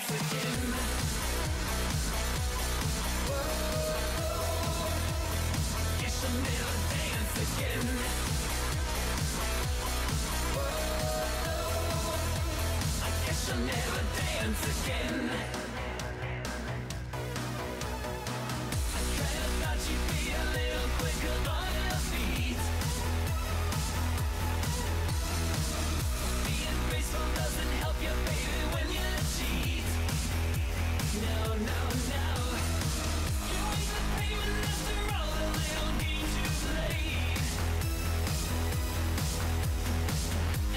dance again. Guess I'll never dance again. I guess I'll never dance again. I kinda thought you'd be a little quicker on your feet. Being graceful doesn't help you, baby, when you cheat. No, no, no. You ain't the payment after all the little games you played.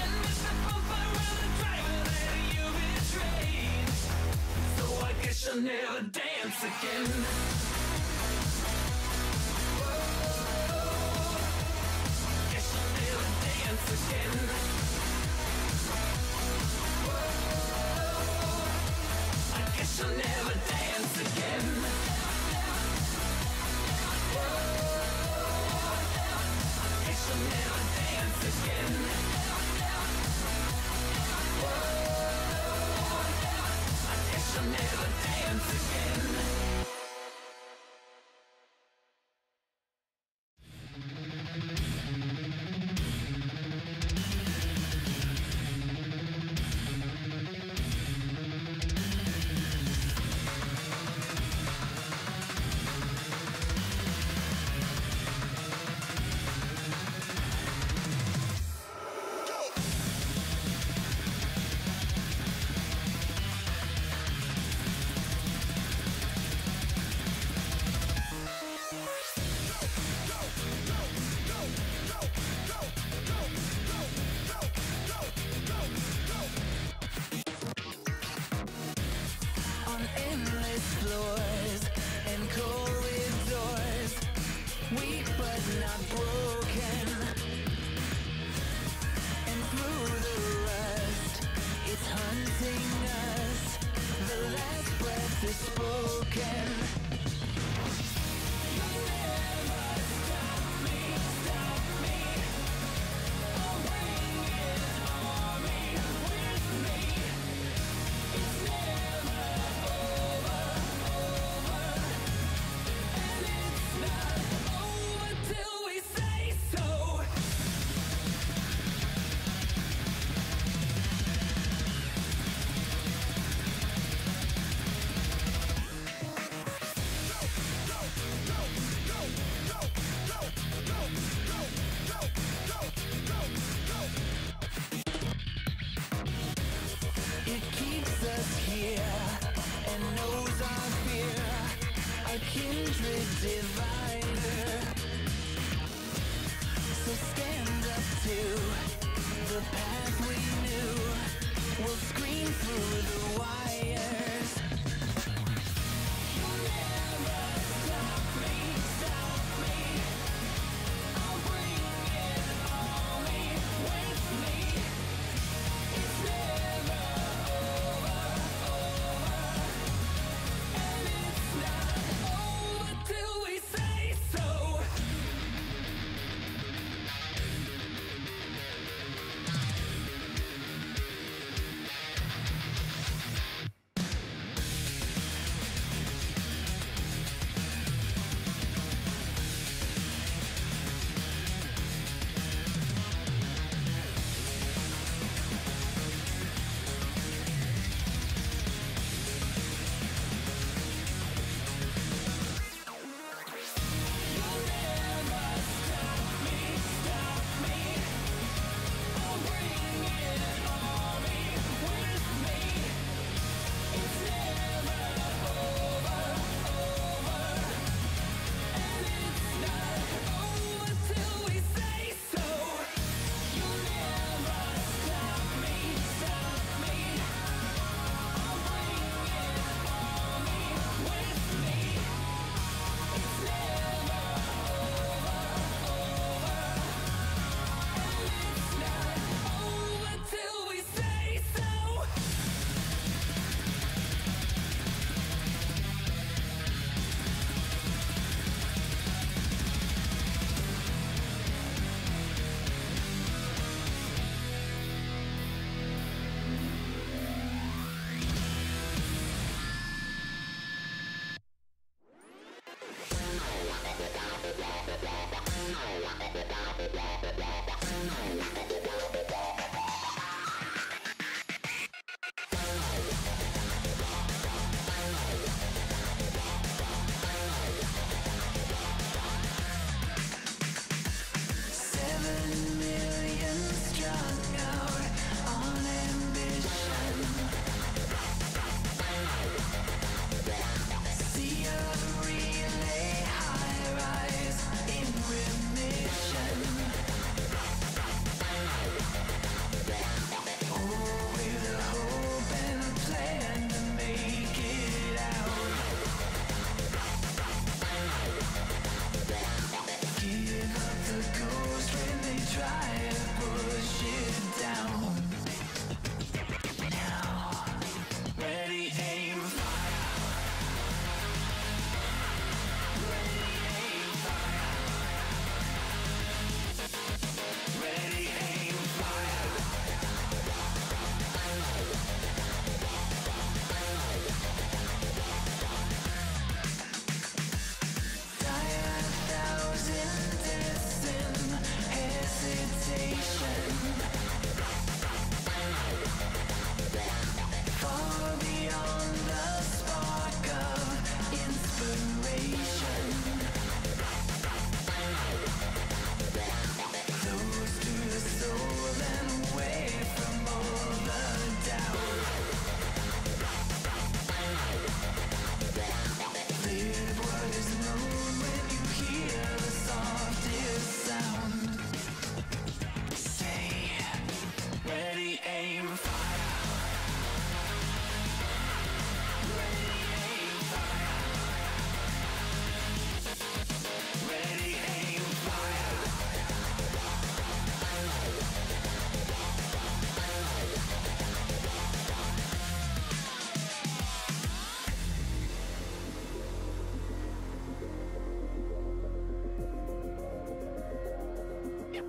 And if I bump, I'd rather drive than you betrayed. So I guess I'll never dance again. Guess I'll never dance again. I guess I'll never dance again. I guess I'll never dance again. I guess I'll never dance again. On endless floors and corridors, weak but not broken. And through the rust, it's hunting us. The last breath is spoken. You'll never stop me, stop me. I'll bring it on me, with me. It's never over, and it's not over till we say so. It keeps us here and knows our fear, a kindred divider. So stand up to the path we knew. We'll scream through the wires. You'll never stop me, stop me. I'll bring it on me, with me. It's never over, and it's not over till we say so.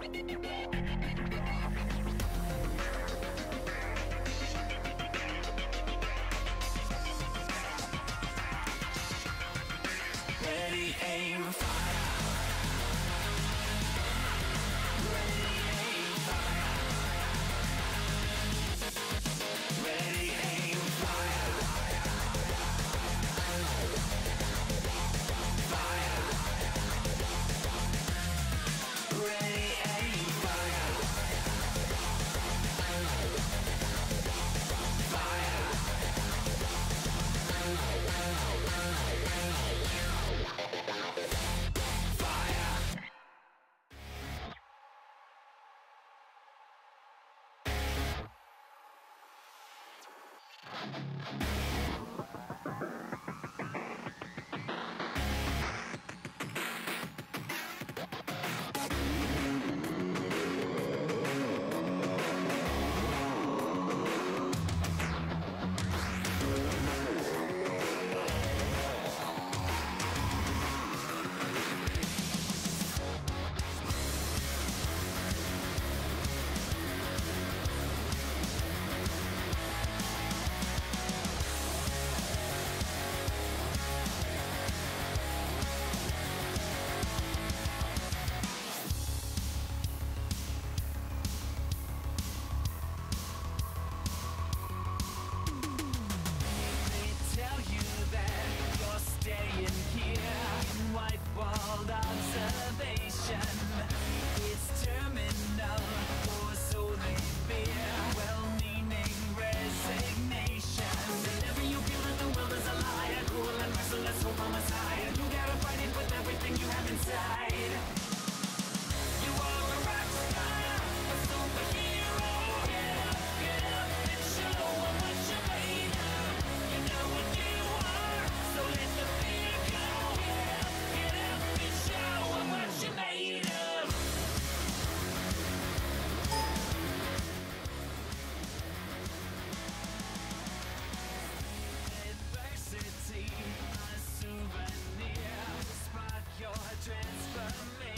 Ready, aim, fire. Ready, aim, fire. Ready, aim, fire. Fire. Ready, aim, fire. White-walled observation. It's terminal, or so they fear. Well-meaning resignation. Whenever you feel that the world is a liar, cruel and merciless, hope on Messiah. You gotta fight it with everything you have inside. You are a rock star, a superhero. Get up and show 'em what you're made of. You know what you are, so let the fear go. Get up and show 'em what you're made of. Adversity, a souvenir. Spot your transformation.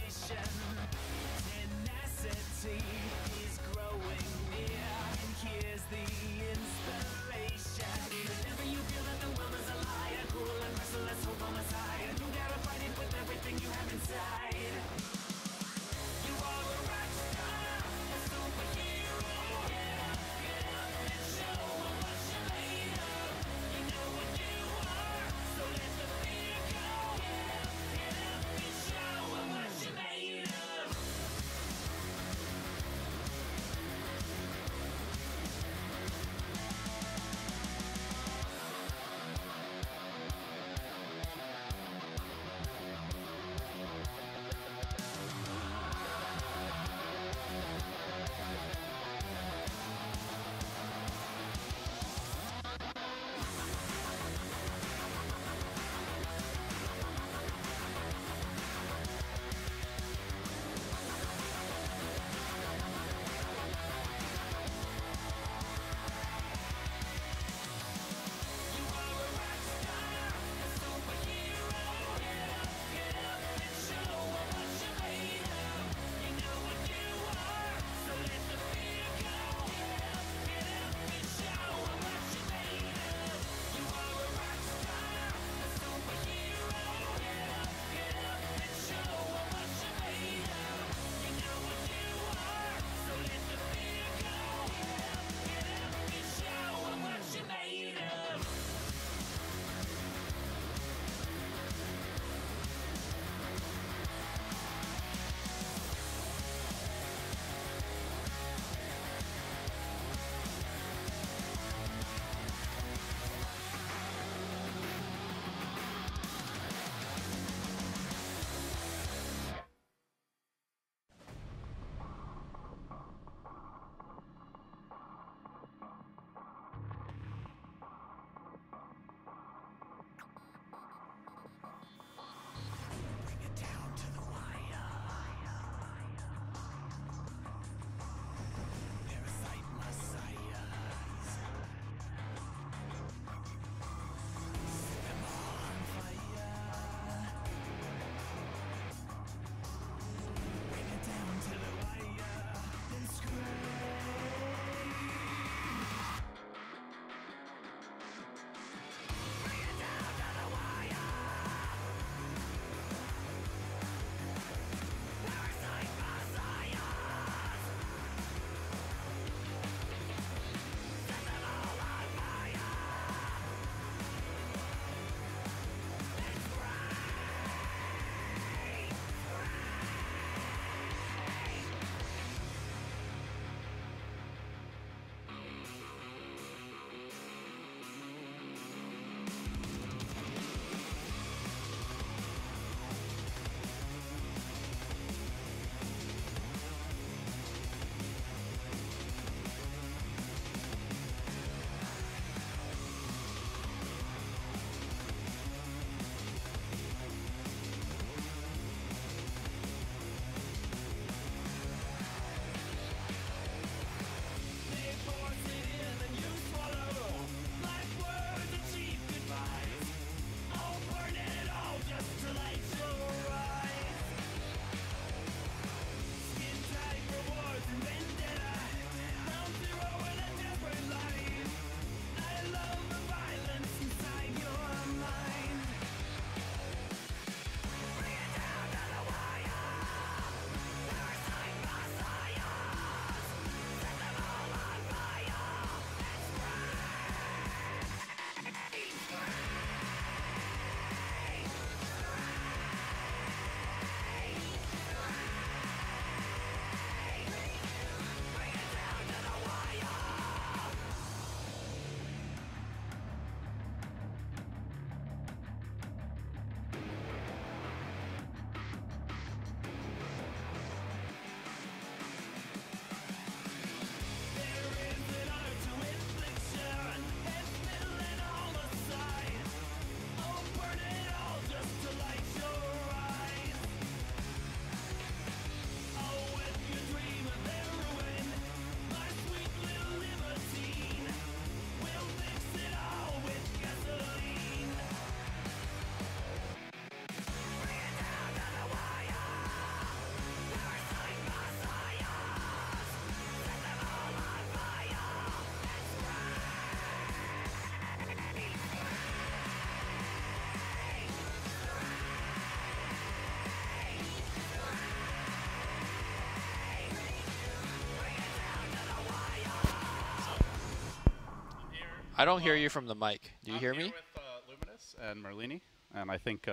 I don't hear you from the mic. Do you hear me? With Luminous and Merlini, and I think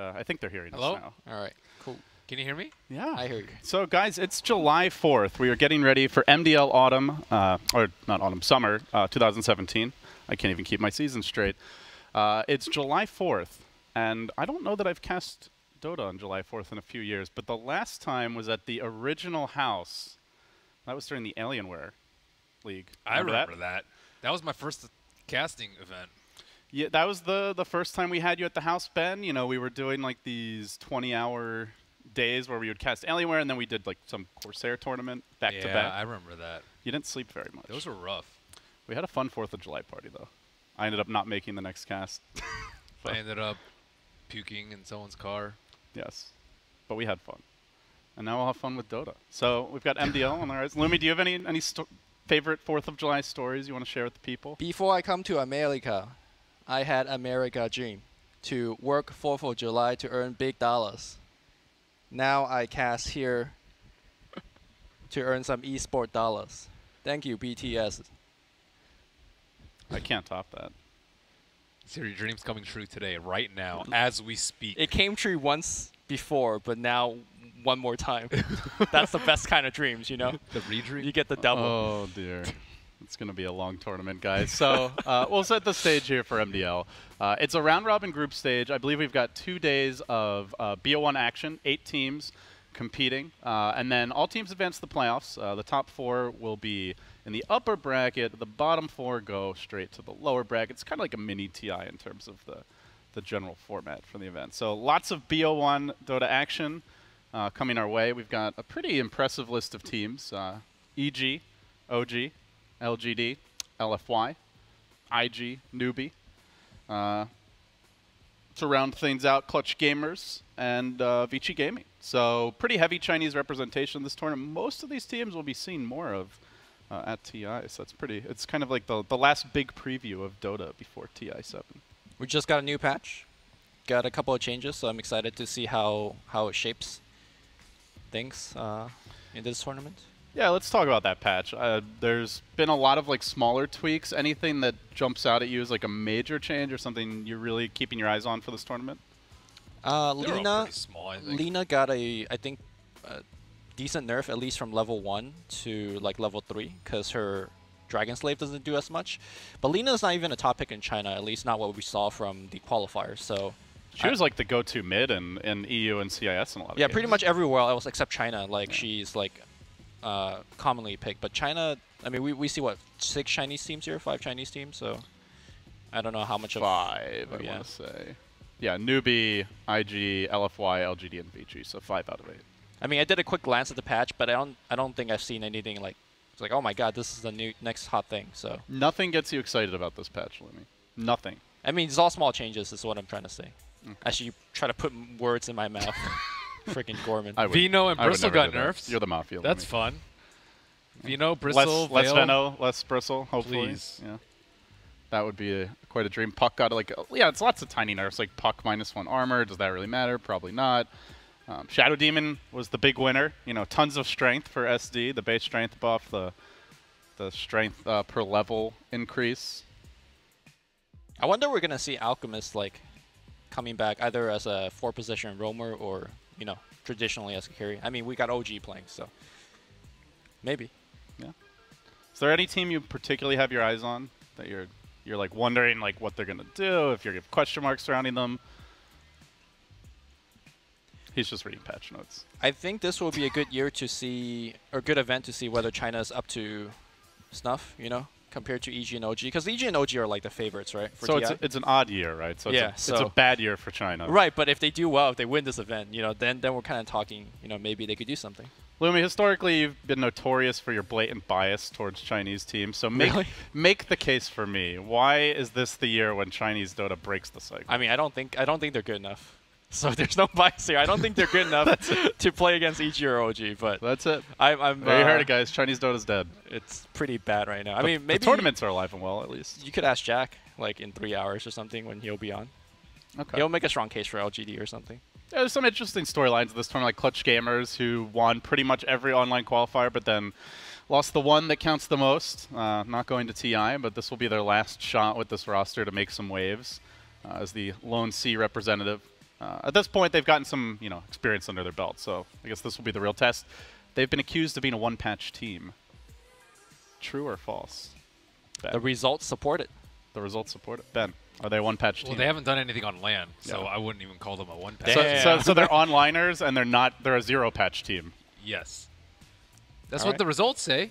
they're hearing Hello? us now. All right, cool. Can you hear me? Yeah. I hear you. So, guys, it's July 4th. We are getting ready for MDL Autumn, or not Autumn, Summer 2017. I can't even keep my season straight. It's July 4th, and I don't know that I've cast Dota on July 4th in a few years, but the last time was at the original house. That was during the Alienware League. I remember that. That was my first casting event. Yeah, that was the first time we had you at the house, Ben. You know, we were doing like these 20-hour days where we would cast Alienware, and then we did like some Corsair tournament back to Yeah, back. I remember that. You didn't sleep very much. Those were rough. We had a fun 4th of July party, though. I ended up not making the next cast. I ended up puking in someone's car. Yes. But we had fun. And now we'll have fun with Dota. So we've got MDL on the rise. Lumi, do you have any favorite 4th of July stories you want to share with the people? Before I come to America, I had America dream to work 4th of July to earn big dollars. Now I cast here to earn some esport dollars. Thank you, BTS. I can't top that. So your dream's coming true today, right now, as we speak. It came true once before, but now one more time. That's the best kind of dreams, you know? The redream? You get the double. Oh, dear. It's going to be a long tournament, guys. So we'll set the stage here for MDL. It's a round-robin group stage. I believe we've got 2 days of BO1 action, 8 teams competing. And then all teams advance to the playoffs. The top 4 will be in the upper bracket. The bottom 4 go straight to the lower bracket. It's kind of like a mini TI in terms of the general format for the event. So lots of BO1 Dota action coming our way. We've got a pretty impressive list of teams. EG, OG, LGD, LFY, IG, Newbie. To round things out, Clutch Gamers and Vici Gaming. So pretty heavy Chinese representation in this tournament. Most of these teams will be seen more of at TI. So that's pretty. It's kind of like the last big preview of Dota before TI 7. We just got a new patch. Got a couple of changes, so I'm excited to see how it shapes things in this tournament. Yeah, let's talk about that patch. There's been a lot of like smaller tweaks. Anything that jumps out at you as like a major change or something you're really keeping your eyes on for this tournament? They were all Lina, pretty small, I think. Lina got a decent nerf, at least from level 1 to like level 3, because her Dragon Slave doesn't do as much. But Lina's not even a top pick in China, at least not what we saw from the qualifiers. So She was like the go-to mid in EU and CIS in a lot of yeah, games. pretty much everywhere else except China. Like she's like commonly picked. But China, I mean, we see what 6 Chinese teams here, 5 Chinese teams. So I don't know how much 5, of I want to say. Yeah, Newbie, IG, LFY, LGD, and VG. So 5 out of 8. I mean, I did a quick glance at the patch, but I don't think I've seen anything like it's like, oh my god, this is the new next hot thing. So Nothing gets you excited about this patch, Lumi. Nothing. I mean, it's all small changes. Is what I'm trying to say. Actually, you try to put words in my mouth. Freaking Gorman. Vino and I would Bristle never got do that. nerfed. You're the Mafia. That's Lumi. fun. Vino, Bristle, less Veil. Veno, less Bristle, hopefully. Please. Yeah. That would be quite a dream. Puck got like, yeah, it's lots of tiny nerfs, like Puck -1 armor. Does that really matter? Probably not. Shadow Demon was the big winner. You know, tons of strength for SD, the base strength buff, the strength per level increase. I wonder we're gonna see Alchemist like coming back either as a 4-position roamer or traditionally as a carry. I mean, we got OG playing, so maybe. Yeah. Is there any team you particularly have your eyes on that you're like wondering like what they're gonna do, if you have question marks surrounding them? He's just reading patch notes. I think this will be a good year to see, or good event to see whether China's up to snuff, compared to EG and OG. Because EG and OG are like the favorites, right? For So TI? it's an odd year, right? So Yeah, it's a so- bad year for China. Right, but if they do well, if they win this event, then we're kind of talking, maybe they could do something. Lumi, historically you've been notorious for your blatant bias towards Chinese teams. So Really? make the case for me. Why is this the year when Chinese Dota breaks the cycle? I mean, I don't think they're good enough. So there's no bias here. I don't think they're good enough to play against EG or OG. But That's it. I'm There you heard it, guys. Chinese Dota's dead. It's pretty bad right now. I But mean, maybe the tournaments are alive and well, at least. you could ask Jack like in 3 hours or something when he'll be on. Okay. He'll make a strong case for LGD or something. Yeah, there's some interesting storylines in this tournament, like Clutch Gamers, who won pretty much every online qualifier, but then Lost the one that counts the most. Not going to TI, but this will be their last shot with this roster to make some waves as the lone C representative. At this point, they've gotten some experience under their belt, so I guess this will be the real test. They've been accused of being a one-patch team. True or false? Ben. The results support it. The results support it. Ben, are they a one-patch team? Well, they haven't done anything on LAN, so Yeah. I wouldn't even call them a one-patch. So they're onliners, and they're a zero-patch team. Yes. That's All what right. the results say.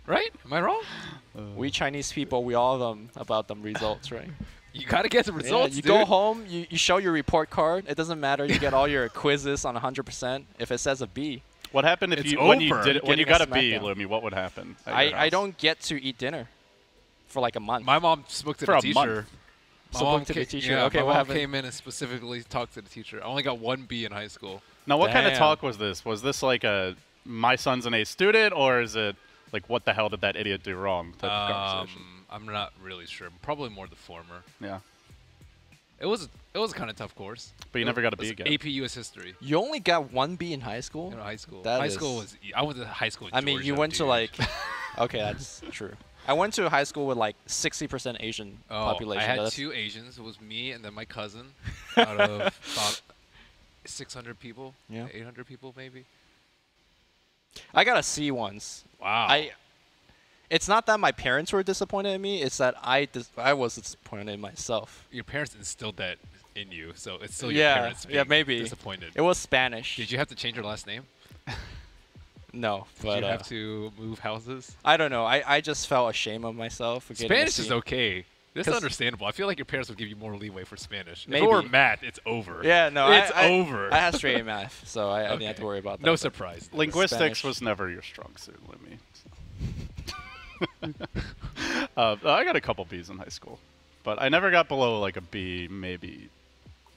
Right? Am I wrong? We Chinese people, we all them about them results, right? You got to get the Yeah, results, you dude. go home, you show your report card. It doesn't matter. You get all your quizzes on 100%. If it says a B, What happened if It's when you over. did it, when you Getting got a a B, smackdown. Lumi? What would happen? at your I house? don't get to eat dinner for like a month. My mom spoke to For the a teacher. month. My Spoke mom to the ca- teacher. Yeah, Okay, my what mom happened? came in and specifically talked to the teacher. I only got 1 B in high school. Now, what kind of Damn. talk was this? Was this like a my son's an A student, or is it like what the hell did that idiot do wrong type of conversation? I'm not really sure. Probably more the former. Yeah, It was a kind of tough course. but you never got a It was B again. AP US history. You only got 1 B in high school? In high school. That high is- school was. I went to high school. In I mean, you Georgia, went to dude. like. Okay, that's true. I went to a high school with like 60% Asian Oh, population. I had That's- 2 Asians. It was me and then my cousin. Out of about 600 people. Yeah. 800 people maybe. I got a C once. Wow. It's not that my parents were disappointed in me. It's that I was disappointed in myself. Your parents instilled that in you, so it's still Yeah, your parents being yeah, maybe. disappointed. It was Spanish. Did you have to change your last name? No, Did but you have to move houses? I don't know. I just felt ashamed of myself for getting a Spanish C. is okay. That's 'Cause- understandable. I feel like your parents would give you more leeway for Spanish. Maybe. If it were math, it's over. Yeah, no, it's I, over. I had straight A math, so I didn't have to Okay. worry about that. No but- surprise. Linguistics Spanish. was never your strong suit, Lumi. I got a couple B's in high school, but I never got below like a B, maybe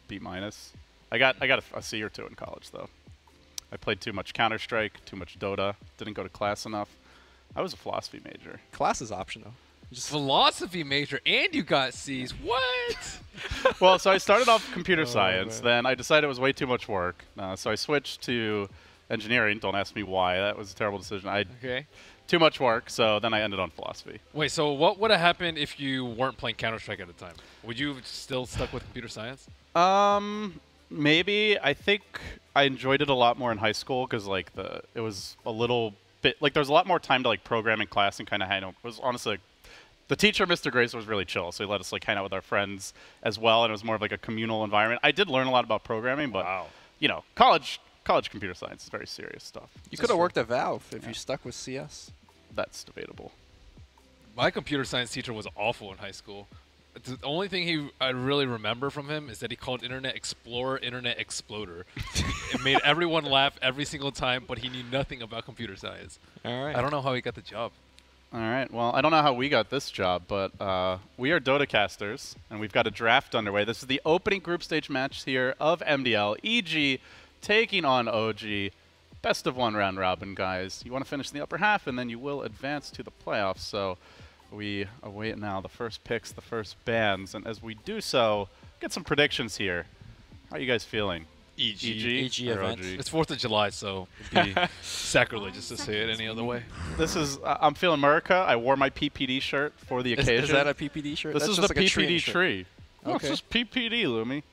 B minus. I got a C or 2 in college though. I played too much Counter Strike, too much Dota, didn't go to class enough. I was a philosophy major. Class is optional. Just Philosophy major, and you got C's. What? Well, so I started off computer science, man. then I decided it was way too much work, so I switched to engineering. Don't ask me why. That was a terrible decision. Okay. Too much work, so then I ended on philosophy. Wait, so what would have happened if you weren't playing Counter-Strike at the time? Would you have still stuck with computer science? Maybe. I think I enjoyed it a lot more in high school because it was a little bit like there was a lot more time to like program in class and kind of hang out. It was honestly the teacher, Mr. Grace, was really chill, so he let us like hang out with our friends as well, and it was more of like a communal environment. I did learn a lot about programming, but Wow. college computer science is very serious stuff. you could have worked at Valve if you stuck with CS. That's debatable. My computer science teacher was awful in high school. The only thing I really remember from him is that he called Internet Explorer Internet Exploder. It made everyone laugh every single time, but he knew nothing about computer science. All right. I don't know how he got the job. All right. Well, I don't know how we got this job, but we are Dota casters, and we've got a draft underway. This is the opening group stage match here of MDL. EG taking on OG. Best of 1 round robin, guys. You want to finish in the upper half, and then you will advance to the playoffs. So we await now the first picks, the first bans, and as we do so, get some predictions here. How are you guys feeling? EG. EG or event. OG? It's 4th of July, so it'd be sacrilegious to say it any other way. This is I'm feeling America. I wore my PPD shirt for the occasion. Is that a PPD shirt? This That's is just the like a tree PPD shirt. tree. Oh, Okay. it's just PPD, Lumi.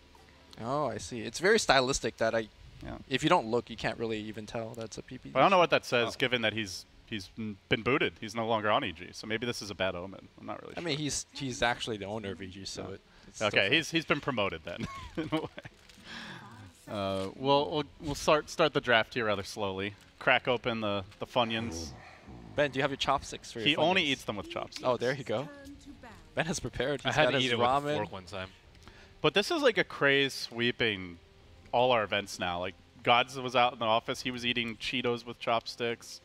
Oh, I see. It's very stylistic that Yeah. if you don't look, you can't really even tell that's a PPD. But I don't know what that says, Oh. given that he's been booted. He's no longer on EG, so maybe this is a bad omen. I'm not really I sure. mean, he's actually the owner of EG, so it's still Okay, fine. he's been promoted then. In a way. We'll start the draft here rather slowly. Crack open the Funyuns. Ben, do you have your chopsticks for your He only Funyuns? eats them with chopsticks. Oh, there you go. Ben has prepared. He's I had got to his eat it ramen. with a fork one time. But this is like a craze sweeping all our events now. Like Gods was out in the office. He was eating Cheetos with chopsticks.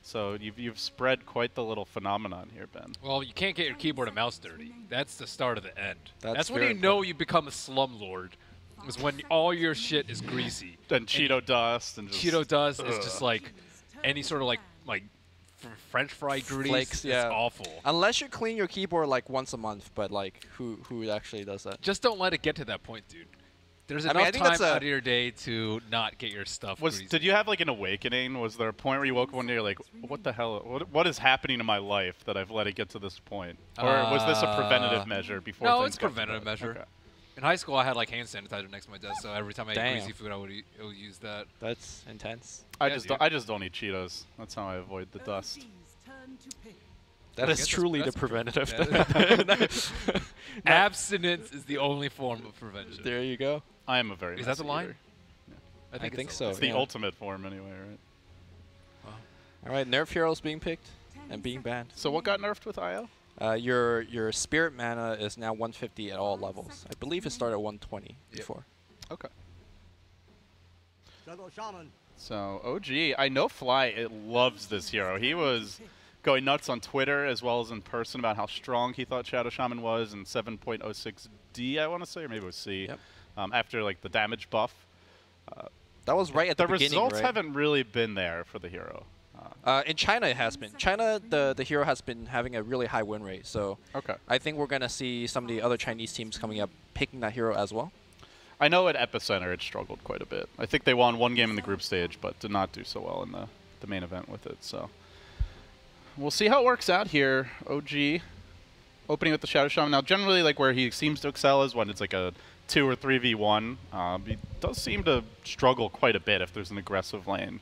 So you've spread quite the little phenomenon here, Ben. Well, you can't get your keyboard and mouse dirty. That's the start of the end. That's when you very know you become a slumlord. Is when all your shit is greasy. And Cheeto dust and just Cheeto dust is Ugh. just like any sort of like French fry grease. Flakes, It's yeah. awful. Unless you clean your keyboard like once a month, but like who actually does that? Just don't let it get to that point, dude. There's I enough mean, I think time that's a- out of your day to not get your stuff greasy. Did you have like an awakening? Was there a point where you woke up one day you're like, what the hell? What is happening in my life that I've let it get to this point? Or was this a preventative measure before? No, things it's got to preventative that? measure. Okay. In high school, I had like hand sanitizer next to my desk, so every time I ate Damn. greasy food, I would use that. That's intense. I Yeah, just dude. I just don't eat Cheetos. That's how I avoid the dust. That I is guess truly the that's preventative. Abstinence is the only form of prevention. There you go. I am a very Is that the messy line? eater. I think it's so. It's the yeah. ultimate form anyway, right? All right, Nerf heroes being picked and being banned. So what got nerfed with IO? Your spirit mana is now 150 at all levels. I believe it started at 120 before. Okay. Shadow Shaman. So OG, I know Fly loves this hero. He was going nuts on Twitter as well as in person about how strong he thought Shadow Shaman was in 7.06D, I want to say, or maybe it was C. Yep. After like the damage buff. That was right at the, The beginning, results right? haven't really been there for the hero. In China, it has been. China, the hero has been having a really high win rate. So Okay. I think we're gonna see some of the other Chinese teams coming up picking that hero as well. I know at Epicenter it struggled quite a bit. I think they won one game in the group stage, but did not do so well in the main event with it. So we'll see how it works out here. OG opening with the Shadow Shaman. Now, generally, like where he seems to excel is when it's like a 2 or 3v1. He does seem to struggle quite a bit if there's an aggressive lane.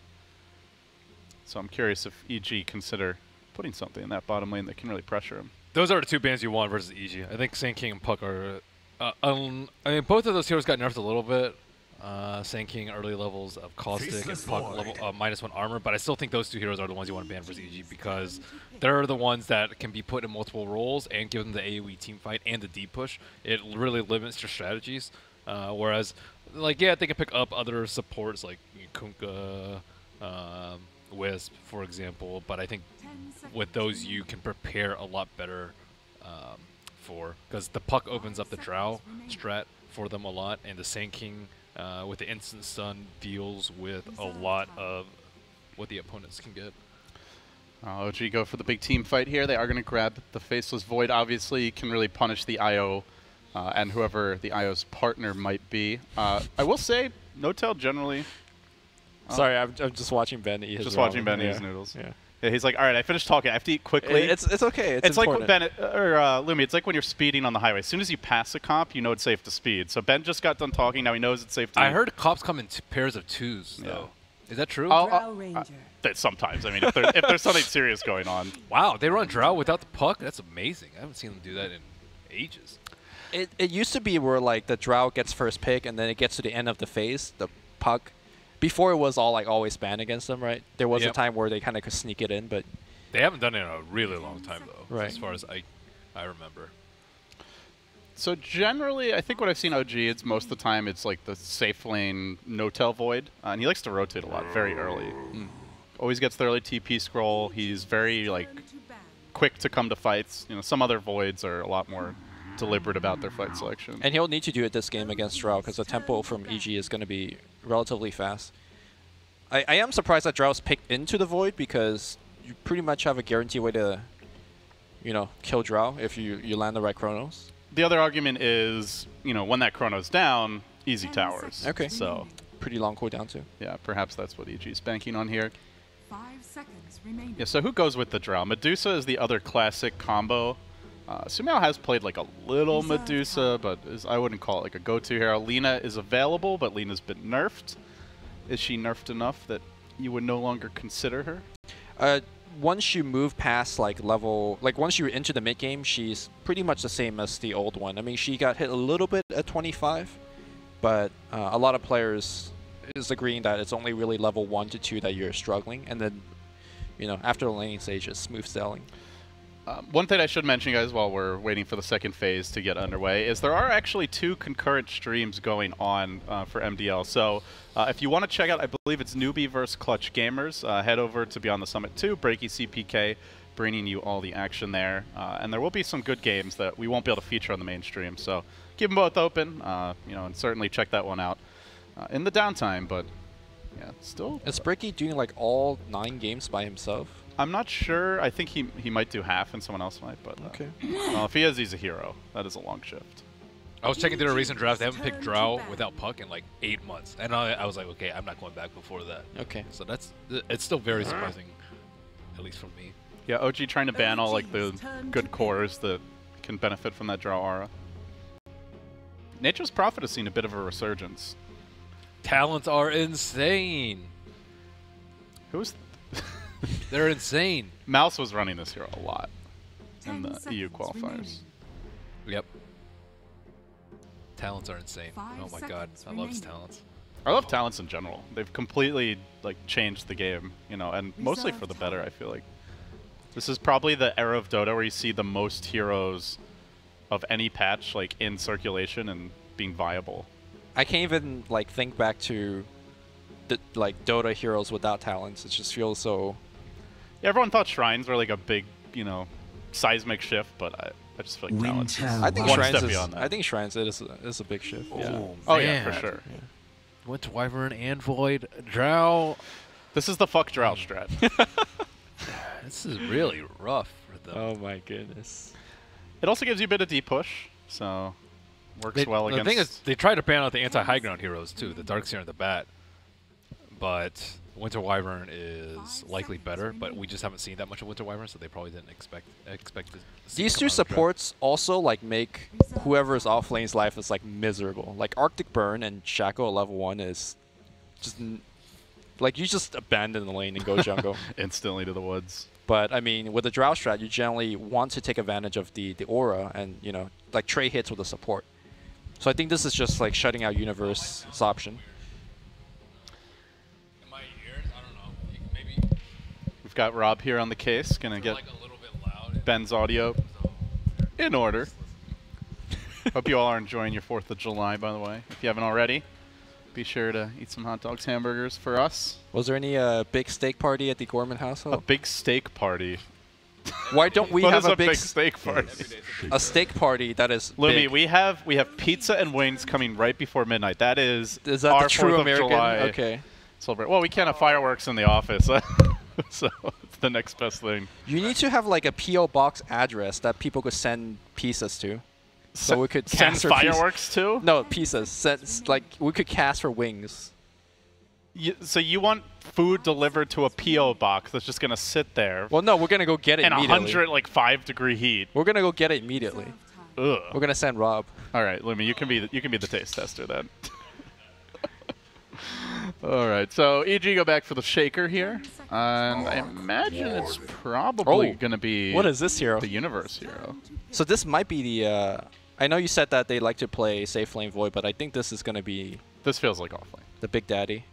So I'm curious if EG consider putting something in that bottom lane that can really pressure him. Those are the two bans you want versus EG. I think Sand King and Puck are. I mean, both of those heroes got nerfed a little bit. Sand King early levels of Caustic and Puck level -1 armor, but I still think those two heroes are the ones you want to ban versus EG because they're the ones that can be put in multiple roles and give them the AoE team fight and the deep push. It really limits your strategies. Whereas, like, yeah, they can pick up other supports like Kunkka, Wisp, for example, but I think with those you can prepare a lot better because the Puck opens up the Drow strat for them a lot, and the Sand King with the instant stun deals with a lot of what the opponents can get. OG go for the big team fight here. They are going to grab the Faceless Void. Obviously, can really punish the IO and whoever the IO's partner might be. I will say, No-Tail generally... Sorry, I'm just watching Ben eat his Just ramen. watching Ben eat his Yeah. noodles. Yeah. Yeah, he's like, all right, I finished talking. I have to eat quickly. It's okay. It's like when important. Ben or Lumi. It's like when you're speeding on the highway. As soon as you pass a comp, you know it's safe to speed. So Ben just got done talking. Now he knows it's safe to. I eat. heard cops come in pairs of twos, Yeah. though. Is that true? Drow that sometimes. I mean, if there's something serious going on. Wow, they run Drow without the Puck? That's amazing. I haven't seen them do that in ages. It used to be where like the Drow gets first pick and then it gets to the end of the phase, the Puck. Before it was all like always banned against them, right? There was a Yep. time where they kind of could sneak it in, but They haven't done it in a really long time, though, Right. as far as I remember. So generally, I think what I've seen OG, it's most of the time it's like the safe lane No-Tail Void, and he likes to rotate a lot very early. Always gets the early TP scroll. He's very like quick to come to fights. You know, some other Voids are a lot more deliberate about their fight selection. and he'll need to do it this game against Drow because the tempo from EG is going to be relatively fast. I am surprised that Drow's picked into the Void because you pretty much have a guaranteed way to, kill Drow if you land the right Chronos. The other argument is, you know, when that Chrono's down, easy towers. Okay. So, Pretty long cooldown too. yeah, perhaps that's what EG's banking on here. 5 seconds remaining. Yeah, so who goes with the Drow? Medusa is the other classic combo. Sumiao has played like a little Medusa, but I wouldn't call it like a go-to hero. Lina is available, but Lina's been nerfed. Is she nerfed enough that you would no longer consider her? Once you move past once you're into the mid game, she's pretty much the same as the old one. I mean, she got hit a little bit at 25, but a lot of players is agreeing that it's only really level 1 to 2 that you're struggling, and then, after the laning stage, it's smooth sailing. One thing I should mention, guys, while we're waiting for the second phase to get underway, is there are actually 2 concurrent streams going on for MDL. So if you want to check out, I believe it's Newbie vs. Clutch Gamers, head over to Beyond the Summit 2, Breaky CPK, bringing you all the action there. And there will be some good games that we won't be able to feature on the main stream. So keep them both open, and certainly check that one out in the downtime. But yeah, still. Is Bricky doing like all 9 games by himself? I'm not sure. I think he might do half and someone else might, but Okay. well, if he is, he's a hero. That is a long shift. I was checking through a recent draft. They haven't picked Drow without Puck in like 8 months, and I was like, okay, I'm not going back before that. Okay. So it's still very surprising, at least for me. Yeah, OG trying to ban all like the good cores that can benefit from that Drow aura. Nature's Prophet has seen a bit of a resurgence. Talents are insane. Who's They're insane. Mouse was running this hero a lot in 10 the EU seconds qualifiers. remaining. Yep. Talents are insane. 5 Oh my god, seconds I love his remaining. talents. I love talents in general. They've completely like changed the game, you know, and mostly Reserve for the better. I talent. feel like this is probably the era of Dota where you see the most heroes of any patch like in circulation and being viable. I can't even like think back to the like Dota heroes without talents. It just feels so. Yeah, everyone thought shrines were like a big, you know, seismic shift, but I just feel like talents. is I think one Shrines step is. beyond that. I think Shrines is a big shift. Yeah. Oh, Yeah, for man. sure. Went to Wyvern and Void. Drow. This is the fuck Drow strat. This is really rough for them. Oh my goodness. It also gives you a bit of deep push, so works well the against. thing is, they tried to ban out the anti-high ground heroes too, the Darkseer and the Bat. But Winter Wyvern is likely better, but we just haven't seen that much of Winter Wyvern, so they probably didn't expect to see These it come two out of the draft. supports also like make whoever's off lane's life is like miserable. Like Arctic Burn and Shaco at level 1 is just like you just abandon the lane and go jungle. instantly to the woods. But I mean, with the Drow strat, you generally want to take advantage of the aura and like trade hits with the support. So I think this is just like shutting out Universe's option. In my ears, I don't know. Maybe We've got Rob here on the case, gonna get like a little bit loud. Ben's audio in order. Hope you all are enjoying your 4th of July, by the way. If you haven't already, be sure to eat some hot dogs, hamburgers for us. Was there any big steak party at the Gorman A household? big steak party. Why don't we What have is a big steak party? a steak party that is Lumi, big? we have pizza and wings coming right before midnight. That is Is that our the true 4th of American? July Okay. celebrate. Well, we can't have fireworks in the office, so it's the next best thing. You need to have like a PO box address that people could send pizzas to. So we could send cast for pizza- fireworks too. No, pizzas. Like we could cast for wings. So you want food delivered to a PO box that's just gonna sit there Well, no, we're gonna go get it in immediately. 5-degree heat? We're gonna go get it immediately. Reserve time. Ugh. We're gonna send Rob. All right, Lumi, you can be the taste tester then. All right, so EG go back for the shaker here, and I imagine it's probably Oh, gonna be What is this hero? the universe hero. So this might be the. I know you said that they like to play Safe Flame Void, but I think this is gonna be This feels like offlane. the Big Daddy.